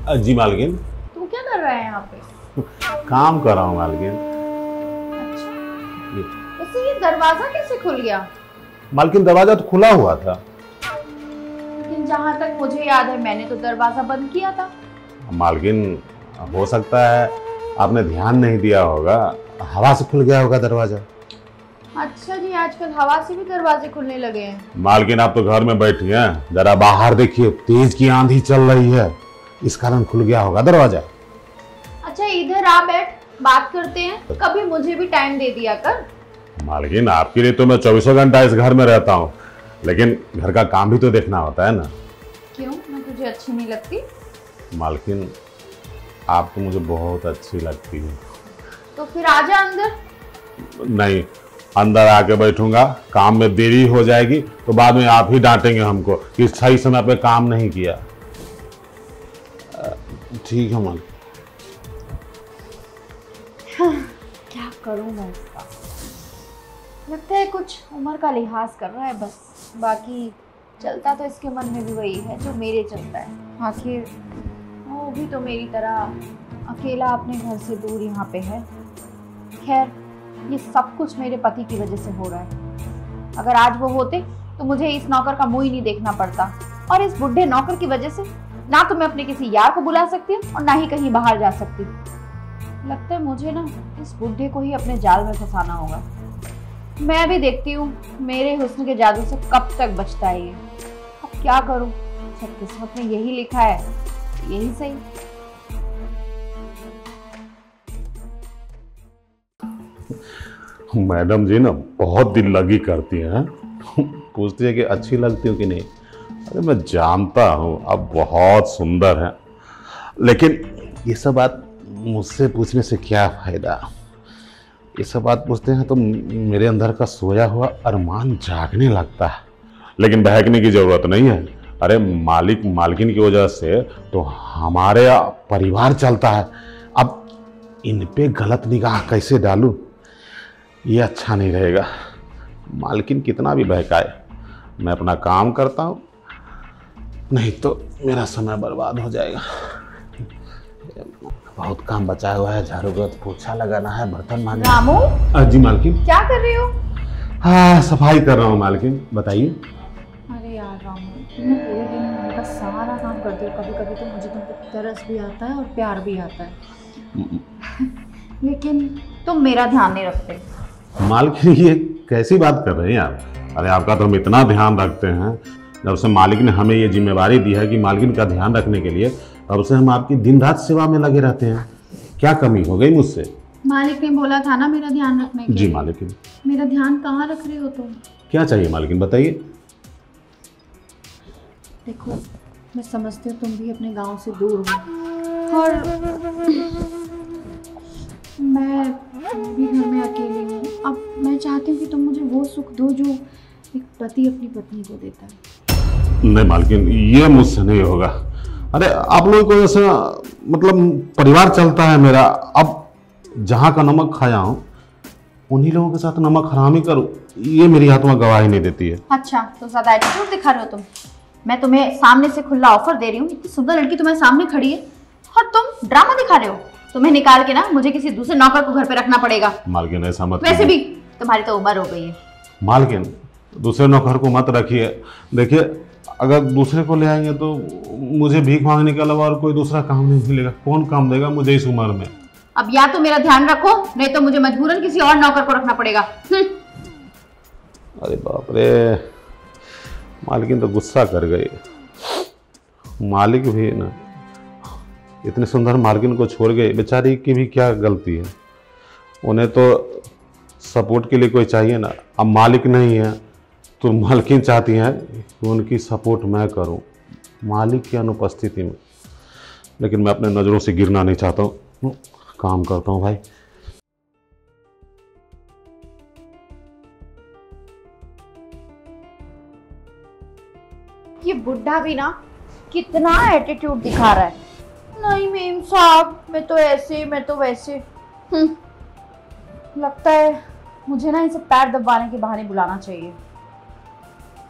जी मालकिन। तू क्या कर रहा है यहाँ पे? काम कर रहा हूँ मालकिन। अच्छा, वैसे ये दरवाजा कैसे खुल गया? मालकिन दरवाजा तो खुला हुआ था। लेकिन जहाँ तक मुझे याद है मैंने तो दरवाजा बंद किया था। मालकिन हो सकता है आपने ध्यान नहीं दिया होगा, हवा से खुल गया होगा दरवाजा। अच्छा जी, आजकल हवा से भी दरवाजे खुलने लगे हैं। मालकिन आप तो घर में बैठी हैं, जरा बाहर देखिए, तेज की आंधी चल रही है, इस कारण खुल गया होगा दरवाजा। अच्छा इधर आ बैठ, बात करते हैं। कभी मुझे भी टाइम दे दिया कर। मालकिन आपके लिए तो मैं 24 घंटा इस घर में रहता हूँ, लेकिन घर का काम भी तो देखना होता है ना। क्यों, मैं तुझे अच्छी नहीं लगती? मालकिन आप तो मुझे बहुत अच्छी लगती है। तो फिर आजा अंदर। नहीं, अंदर आके बैठूंगा, काम में देरी हो जाएगी तो बाद में आप ही डांटेंगे हमको कि सही समय पे काम नहीं किया। ठीक है मालिक। क्या करूं मैं इसका? लगता है कुछ उम्र का लिहाज कर रहा है बस, बाकी चलता तो इसके मन में भी वही है जो मेरे चलता है। आखिर वो भी तो मेरी तरह अकेला अपने घर से दूर यहाँ पे है। खैर, ये सब कुछ मेरे पति की वजह से हो रहा है। अगर आज वो होते तो मुझे इस नौकर का मुंह ही नहीं देखना पड़ता, और इस बुढ़े नौकर की वजह से ना तो मैं अपने किसी यार को बुला सकती हूँ और ना ही कहीं बाहर जा सकती। लगता है मुझे ना इस बुढ़े को ही अपने जाल में फंसाना होगा। मैं भी देखती हूँ मेरे हुस्न के जादू से कब तक बचता है ये। अब क्या करूँ, जब किस्मत में यही लिखा है यही सही। मैडम जी ना बहुत दिल लगी करती हैं, पूछती है कि अच्छी लगती हूँ कि नहीं। अरे मैं जानता हूँ आप बहुत सुंदर हैं, लेकिन ये सब बात मुझसे पूछने से क्या फ़ायदा। ये सब बात पूछते हैं तो मेरे अंदर का सोया हुआ अरमान जागने लगता है, लेकिन बहकने की ज़रूरत नहीं है। अरे मालिक मालकिन की वजह से तो हमारे परिवार चलता है। अब इन पे गलत निगाह कैसे डालूं, ये अच्छा नहीं रहेगा। मालकिन कितना भी बहकाए, मैं अपना काम करता हूँ, नहीं तो मेरा समय बर्बाद हो जाएगा। बहुत काम बचा हुआ है, झाड़ू का पोछा लगाना है, बर्तन मांजना। रामू, जी मालकिन। क्या कर रहे हो? हाँ, सफाई कर रहा हूँ मालकिन, बताइए। अरे यार रामू, तुम पूरे दिन घर का सारा काम करते हो। कभी कभी तो मुझे तुम पे तरस भी आता है और प्यार भी आता है लेकिन तुम मेरा ध्यान नहीं रखते। मालिक ये कैसी बात कर रहे हैं आप? अरे आपका तो हम इतना ध्यान रखते हैं, जब से मालिक ने हमें ये जिम्मेवारी दी है कि मालकिन का ध्यान रखने के लिए, तब से हम आपकी दिन रात सेवा में लगे रहते हैं। क्या कमी हो गई मुझसे? मालिक ने बोला था ना मेरा ध्यान रखने के लिए। जी मालिकिन। मेरा ध्यान कहाँ रख रहे हो तुम? क्या चाहिए मालिकिन, बताइए। देखो, मैं समझती हूँ तुम भी अपने गांव से दूर हो, और मैं भी घर में अकेली हूँ। अब मैं चाहती हूँ कि तुम मुझे वो सुख दो जो एक पति अपनी पत्नी को देता है। नहीं मालकिन, ये मुझसे नहीं होगा। अरे आप लोगों को जैसे मतलब परिवार चलता है मेरा, अब जहाँ का नमक खाया हूँ उन्हीं लोगों के साथ नमक हरामी करूँ, ये मेरी आत्मा गवाही नहीं देती है। अच्छा, तो ज़्यादा एटीट्यूड दिखा रहे हो तुम। मैं तुम्हें सामने से खुला ऑफर दे रही हूँ, इतनी सुंदर लड़की तुम्हारे सामने खड़ी है और तुम ड्रामा दिखा रहे हो। तुम्हें निकाल के ना मुझे किसी दूसरे नौकर को घर पे रखना पड़ेगा। मालकिन ऐसा मत वैसे भी तुम्हारी तो उम्र हो गई है। मालकिन दूसरे नौकर को मत रखिए। देखिए, अगर दूसरे को ले आएंगे तो मुझे भीख मांगने के अलावा और कोई दूसरा काम नहीं मिलेगा। कौन काम देगा मुझे इस उम्र में? अब या तो मेरा ध्यान रखो, नहीं तो मुझे मजबूरन किसी और नौकर को रखना पड़ेगा। अरे बाप रे, मालकिन तो गुस्सा कर गई। मालिक भी ना इतने सुंदर मालकिन को छोड़ गए, बेचारी की भी क्या गलती है। उन्हें तो सपोर्ट के लिए कोई चाहिए ना। अब मालिक नहीं है तो मालकिन चाहती हैं कि उनकी सपोर्ट मैं करूं मालिक की अनुपस्थिति में, लेकिन मैं अपने नज़रों से गिरना नहीं चाहता हूँ। काम करता हूँ भाई। ये बुढ़ा भी ना कितना एटीट्यूड दिखा रहा है। नहीं मेम साहब, मैं तो ऐसे, मैं तो वैसे। लगता है मुझे ना इसे पैर दबाने के बहाने बुलाना चाहिए।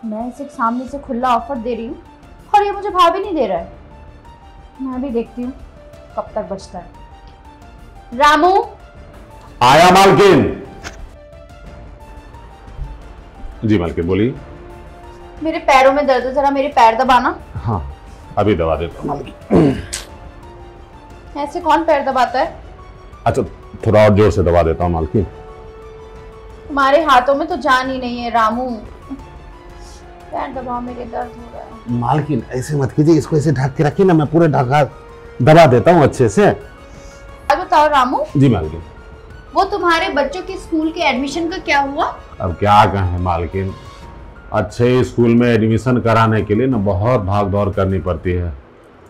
मैं इसे सामने से खुला ऑफर दे रही हूँ और ये मुझे भाव ही नहीं दे रहा है। मैं भी देखती हूँ कब तक बचता है। रामू, आया मालकिन। जी मालकिन बोलिए। मेरे पैरों में दर्द है, जरा मेरे पैर दबाना। हाँ अभी दबा देता हूँ मालकिन। ऐसे कौन पैर दबाता है? अच्छा थोड़ा और जोर से दबा देता हूँ मालकिन। तुम्हारे हाथों में तो जान ही नहीं है रामू। पैर दबाओ, मेरे दर्द हो रहा है। मालकिन ऐसे मत कीजिए, इसको ऐसे ढक के रखिए ना, मैं पूरे ढका दबा देता हूँ अच्छे से। अब बताओ रामू, जी मालकिन। वो तुम्हारे बच्चों के स्कूल के एडमिशन का क्या हुआ? अब क्या कहें मालकिन, अच्छे स्कूल में एडमिशन कराने के लिए ना बहुत भाग दौड़ करनी पड़ती है,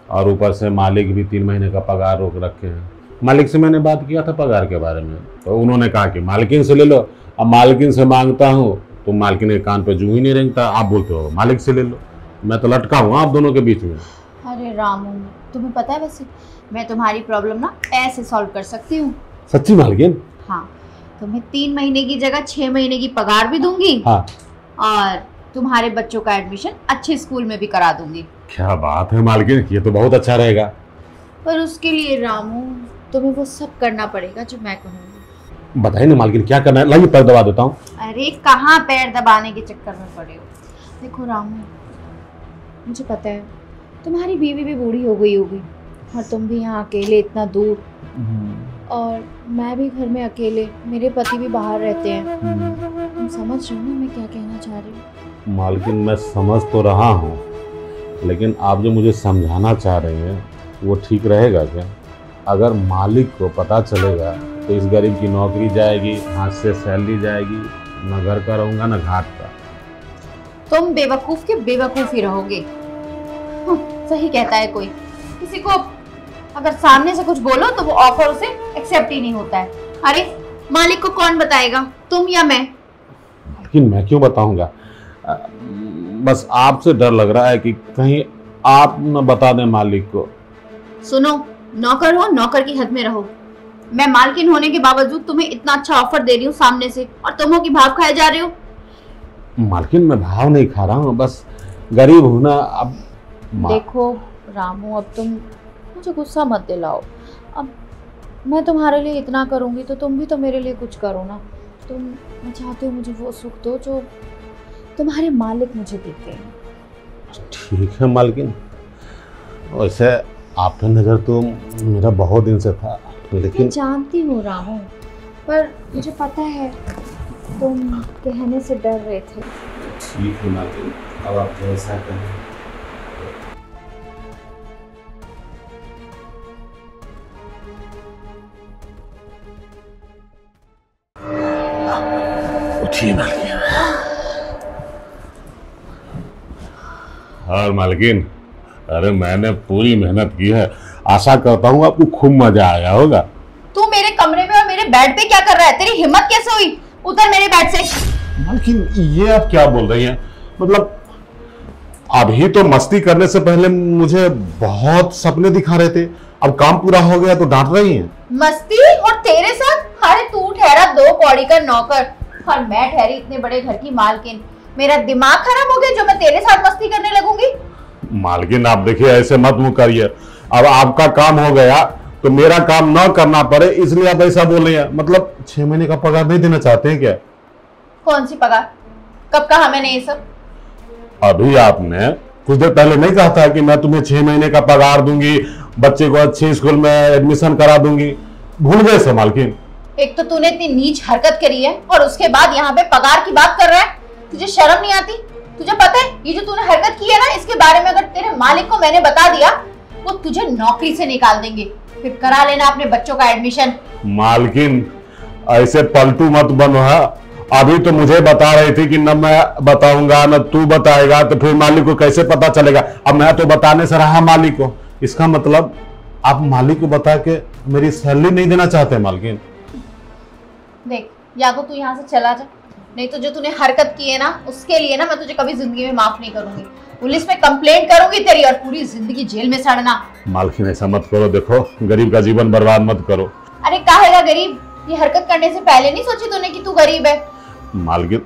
और ऊपर से मालिक भी 3 महीने का पगार रोक रखे हैं। मालिक से मैंने बात किया था पगार के बारे में, तो उन्होंने कहा कि मालकिन से ले लो। अब मालकिन से मांगता हूँ तो मालकिन के कान पे जूं ही नहीं रेंगता, आप बोलते हो मालिक से ले लो। मैं तो लटका हूँ आप दोनों के बीच में। अरे रामू, तुम्हें पता है वैसे मैं तुम्हारी प्रॉब्लम ना ऐसे सॉल्व कर सकती हूँ। सच्ची मालकिन? हाँ, तुम्हें 3 महीने की जगह 6 महीने की पगार भी दूंगी। हाँ। और तुम्हारे बच्चों का एडमिशन अच्छे स्कूल में भी करा दूंगी। क्या बात है मालकिन, ये तो बहुत अच्छा रहेगा। पर उसके लिए रामू तुम्हें वो सब करना पड़ेगा जो मैं कहूँगी। बताइए ना मालकिन क्या करना है, लाइए पैर दबा देता हूँ। अरे कहाँ पैर दबाने के चक्कर में पड़े हो। देखो रामू, मुझे पता है तुम्हारी बीवी भी बूढ़ी हो गई होगी, और तुम भी यहाँ अकेले इतना दूर, और मैं भी घर में अकेले, मेरे पति भी बाहर रहते हैं। तुम समझ रहे हो ना मैं क्या कहना चाह रही हूँ? मालकिन मैं समझ तो रहा हूँ, लेकिन आप जो मुझे समझाना चाह रहे हैं वो ठीक रहेगा क्या? अगर मालिक को पता चलेगा तो इस गरीब की नौकरी जाएगी, हाथ से सैलरी जाएगी, ना घर का रहूँगा ना घाट का। तुम बेवकूफ़ के बेवकूफ़ ही रहोगे। सही कहता है कोई, किसी को अगर सामने से कुछ बोलो तो वो ऑफर उसे एक्सेप्ट ही नहीं होता है। अरे मालिक को कौन बताएगा, तुम या मैं? लेकिन मैं क्यों बताऊंगा, बस आपसे डर लग रहा है कि कहीं आप न बता दें मालिक को। सुनो, नौकर हो, नौकर की हद में रहो। मैं मालकिन होने के बावजूद तुम्हें इतना अच्छा ऑफर दे रही हूँ सामने से, और तुम हो कि भाव खाए जा रहे हो। मालकिन मैं भाव नहीं खा रहा हूँ, बस गरीब हूँ ना। अब देखो रामू, अब तुम मुझे गुस्सा मत दिलाओ। अब मैं तुम्हारे लिए इतना करूँगी तो तुम भी तो मेरे लिए कुछ करो ना। मैं चाहती हूँ मुझे वो सुख दो जो तुम्हारे मालिक मुझे देते हैं। ठीक है मालकिन, वैसे आप पे नज़र तो मेरा बहुत दिन से था, लेकिन मैं जानती हूँ रामू, पर मुझे पता है तुम कहने से डर रहे थे। ठीक है मालकिन, अब आप जैसा कहें। उठिए मालकिन। और मालकिन, अरे मैंने पूरी मेहनत की है, आशा करता हूँ आपको खूब मजा आया होगा। तू मेरे कमरे में और मेरे बेड पे क्या कर रहा है? तेरी हिम्मत कैसे हुई? उतर मेरे बेड से। मालकिन ये आप क्या बोल रही हैं? मतलब अभी तो मस्ती करने से पहले मुझे बहुत सपने दिखा रहे थे, अब काम पूरा हो गया तो डांट रही हैं। मस्ती? और तेरे साथ? अरे तू ठहरा 2 कौड़ी का नौकर और मैं ठहरी इतने बड़े घर की मालकिन। मेरा दिमाग खराब हो गया जो मैं तेरे साथ मस्ती करने लगूंगी? मालकिन आप देखिए, ऐसे मत मुंह करिए। अब आपका काम हो गया तो मेरा काम न करना पड़े, इसलिए आप ऐसा बोल रही हैं। मतलब 6 महीने का पगार नहीं देना चाहते हैं क्या? कौन सी पगार? कब कहा मैंने ये सब? अभी आपने कुछ देर पहले नहीं कहा था कि मैं तुम्हें 6 महीने का पगार दूंगी, बच्चे को अच्छे स्कूल में एडमिशन करा दूंगी? भूल गए से मालकिन? एक तो तूने इतनी नीच हरकत करी है और उसके बाद यहाँ पे पगार की बात कर रहा है। तुझे शर्म नहीं आती? तुझे पता है ये जो तूने हरकत की है ना, इसके बारे में अगर तेरे मालिक को मैंने बता दिया वो तुझे नौकरी से निकाल देंगे। फिर करा लेना अपने बच्चों का एडमिशन। मालकिन ऐसे पलटू मत बनो है। अभी तो मुझे बता रही थी कि न मैं बताऊंगा न तू बताएगा, तो फिर मालिक को कैसे पता चलेगा? अब मैं तो बताने से रहा मालिक को, इसका मतलब आप मालिक को बता के मेरी सैलरी नहीं देना चाहते मालकिन? देख, या तो तू यहाँ से चला जा, नहीं तो जो तूने हरकत की है ना उसके लिए ना मैं तुझे कभी जिंदगी में माफ नहीं करूंगी। पुलिस में कंप्लेंट करूंगी तेरी और पूरी जिंदगी जेल में सड़ना। मालकिन ऐसा मत करो, देखो गरीब का जीवन बर्बाद मत करो। अरे काहेगा गरीब? ये हरकत करने से पहले नहीं सोची तूने कि तू गरीब है? मालकिन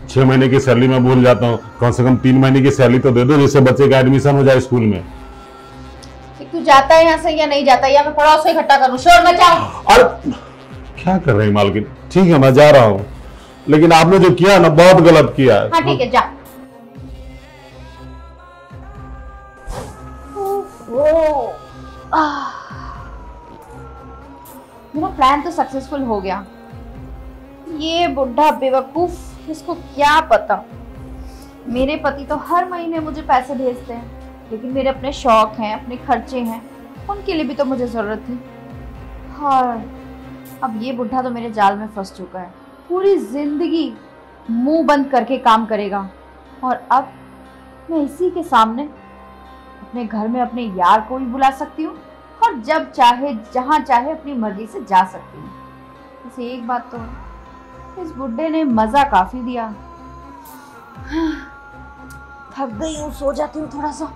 6 महीने की सैलरी मैं भूल जाता हूँ, कम से कम 3 महीने की सैलरी तो दे दो जिससे बच्चे का एडमिशन हो जाए स्कूल में। तू जाता है यहाँ से या नहीं जाता, या मैं पड़ोस से इकट्ठा करूँ, शोर मचाऊं? अरे क्या कर रही मालकिन? ठीक है मैं जा रहा हूँ, लेकिन आपने जो किया ना बहुत गलत किया है। हाँ ठीक है, जा। मेरा प्लान तो सक्सेसफुल हो गया। ये बुढ़ा बेवकूफ, इसको क्या पता। मेरे पति तो हर महीने मुझे पैसे भेजते हैं, लेकिन मेरे अपने शौक हैं, अपने खर्चे हैं, उनके लिए भी तो मुझे जरूरत थी। और अब ये बुढ़ा तो मेरे जाल में फंस चुका है। पूरी जिंदगी मुंह बंद करके काम करेगा, और अब मैं इसी के सामने अपने घर में अपने यार को भी बुला सकती हूँ, और जब चाहे जहाँ चाहे अपनी मर्जी से जा सकती हूँ। बस एक बात तो है, इस बुड्ढे ने मजा काफी दिया। थक गई हूँ, सो जाती हूँ थोड़ा सा।